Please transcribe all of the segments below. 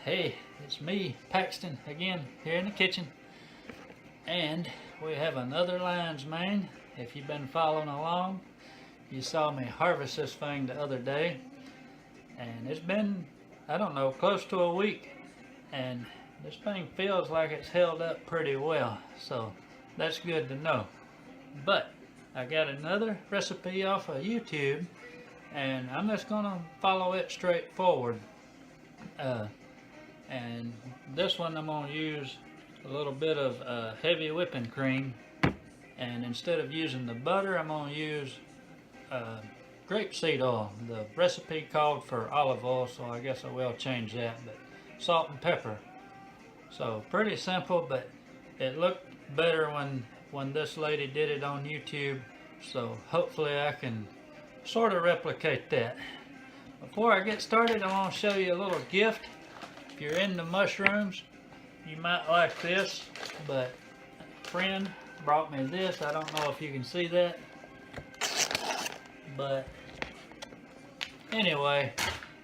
Hey, it's me, Paxton, again here in the kitchen, and we have another lion's mane. If you've been following along, you saw me harvest this thing the other day, and it's been, I don't know, close to a week, and this thing feels like it's held up pretty well, so that's good to know. But I got another recipe off of YouTube, and I'm just gonna follow it straight forward. And this one I'm gonna use a little bit of heavy whipping cream, and instead of using the butter, I'm gonna use grapeseed oil. The recipe called for olive oil, so I guess I will change that, but salt and pepper. So pretty simple, but it looked better when this lady did it on YouTube, so hopefully I can sort of replicate that. Before I get started, I want to show you a little gift. If you're into mushrooms, you might like this, but a friend brought me this. I don't know if you can see that, but anyway,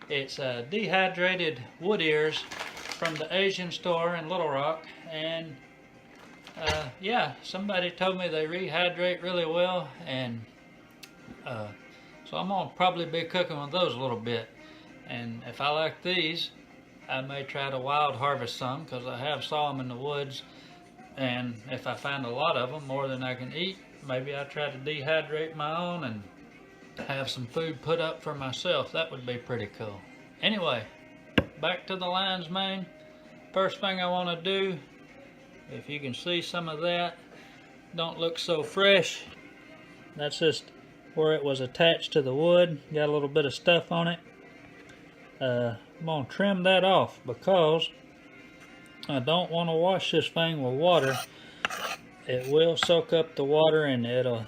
it's dehydrated wood ears from the Asian store in Little Rock, and yeah, somebody told me they rehydrate really well, and so I'm gonna probably be cooking with those a little bit. And if I like these, I may try to wild harvest some, because I have saw them in the woods, and if I find a lot of them, more than I can eat, maybe I try to dehydrate my own and have some food put up for myself. That would be pretty cool. Anyway, back to the lion's mane. First thing I want to do, if you can see some of that, don't look so fresh. That's just where it was attached to the wood. Got a little bit of stuff on it. I'm going to trim that off because I don't want to wash this thing with water. It will soak up the water and it'll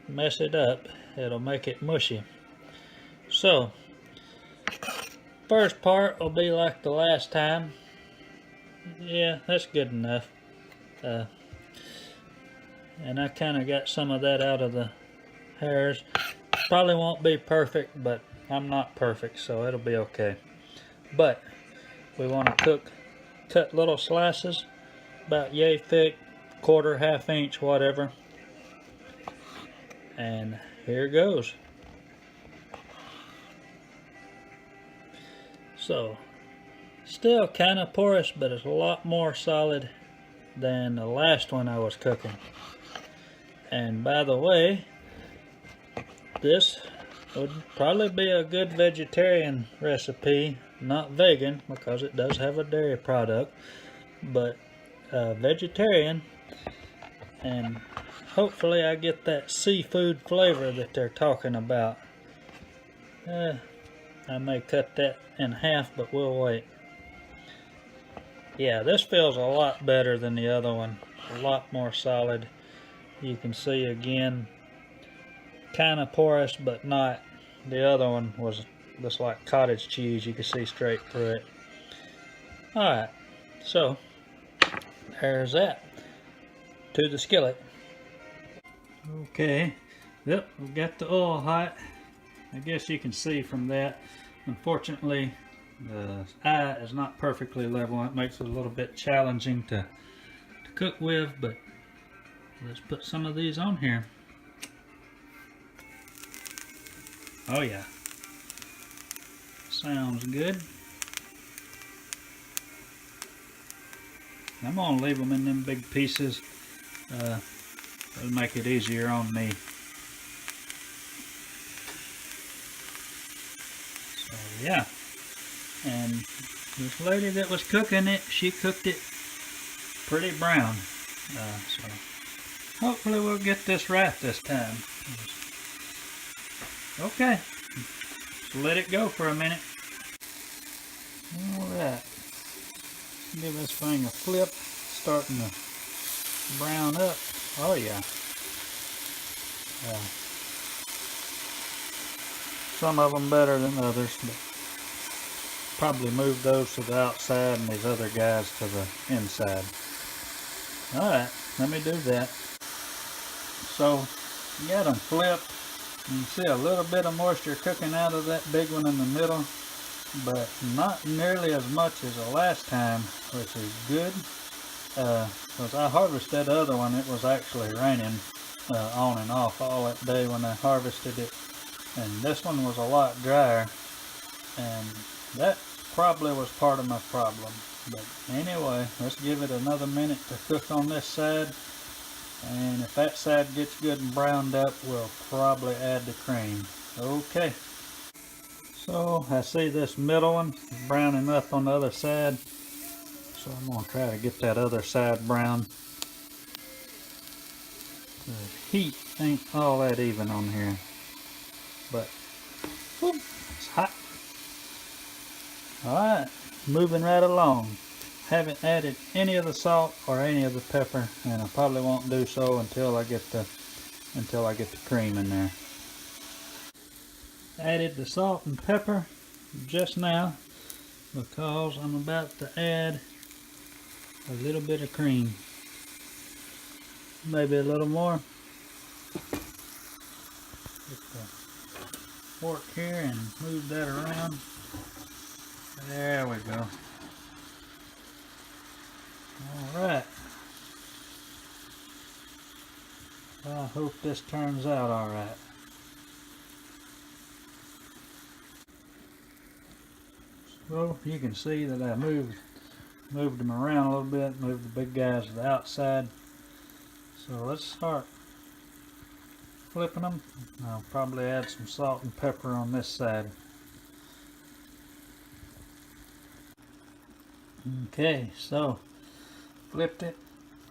mess it up. It'll make it mushy. So, first part will be like the last time. Yeah, that's good enough. And I kind of got some of that out of the hairs. Probably won't be perfect, but I'm not perfect, so it'll be okay. But we want to cut little slices, about yay thick, quarter, half inch, whatever. And here goes. So, still kind of porous, but it's a lot more solid than the last one I was cooking. And by the way, this would probably be a good vegetarian recipe, not vegan, because it does have a dairy product, but vegetarian, and hopefully I get that seafood flavor that they're talking about. I may cut that in half, but we'll wait. Yeah, this feels a lot better than the other one, a lot more solid. You can see again, kind of porous, but not. The other one was just like cottage cheese. You can see straight through it. Alright, so there's that. To the skillet. Okay, yep, we've got the oil hot. I guess you can see from that. Unfortunately, the eye is not perfectly level. It makes it a little bit challenging to cook with, but let's put some of these on here. Oh yeah, sounds good. I'm gonna leave them in them big pieces. It'll make it easier on me. So yeah, and this lady that was cooking it, she cooked it pretty brown. So hopefully we'll get this right this time. Okay, so let it go for a minute. Alright, give this thing a flip, starting to brown up. Oh yeah. Some of them better than others, but probably move those to the outside and these other guys to the inside. Alright, let me do that. So, you got them flipped. You can see a little bit of moisture cooking out of that big one in the middle. but not nearly as much as the last time, which is good. Because I harvested the other one, it was actually raining on and off all that day when I harvested it, and this one was a lot drier, and that probably was part of my problem. But anyway, let's give it another minute to cook on this side, and if that side gets good and browned up, we'll probably add the cream. Okay, so I see this middle one browning up on the other side, so I'm going to try to get that other side brown. The heat ain't all that even on here, but whoop, it's hot. Alright, moving right along. Haven't added any of the salt or any of the pepper, and I probably won't do so until I get the cream in there. Added the salt and pepper just now because I'm about to add a little bit of cream. Maybe a little more. Get the fork here and move that around. There we go. Alright. I hope this turns out alright. So you can see that I moved them around a little bit, moved the big guys to the outside. So let's start flipping them. I'll probably add some salt and pepper on this side. Okay, so flipped it,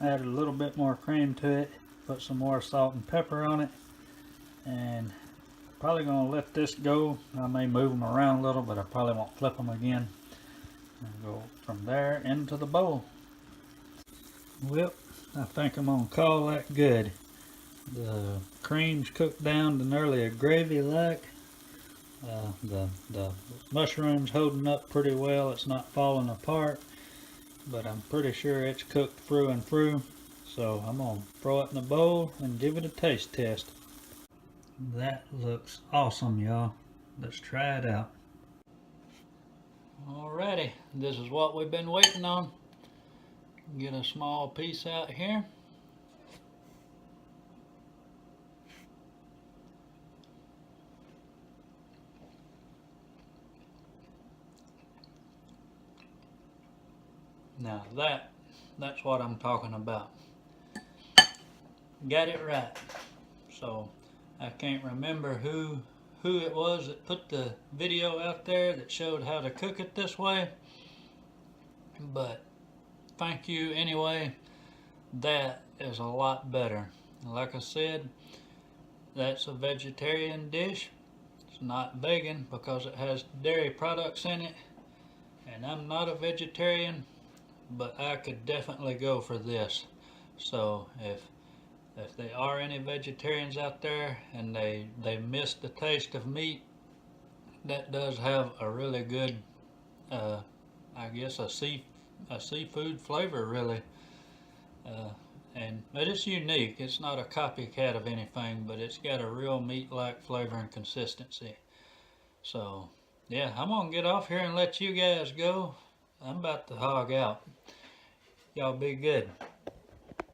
added a little bit more cream to it, put some more salt and pepper on it, and probably going to let this go. I may move them around a little, but I probably won't flip them again. And go from there into the bowl. Well, I think I'm going to call that good. The cream's cooked down to nearly a gravy like. The mushroom's holding up pretty well. It's not falling apart, but I'm pretty sure it's cooked through and through. So I'm going to throw it in the bowl and give it a taste test. That looks awesome, y'all. Let's try it out. Alrighty, this is what we've been waiting on. Get a small piece out here. Now that's what I'm talking about. Got it right. So I can't remember who it was that put the video out there that showed how to cook it this way, but thank you anyway. That is a lot better. Like I said, that's a vegetarian dish. It's not vegan because it has dairy products in it, and I'm not a vegetarian, but I could definitely go for this. So if there are any vegetarians out there and they miss the taste of meat, that does have a really good, I guess a seafood flavor really. But it's unique. It's not a copycat of anything, but it's got a real meat-like flavor and consistency. So yeah, I'm gonna get off here and let you guys go. I'm about to hog out. Y'all be good.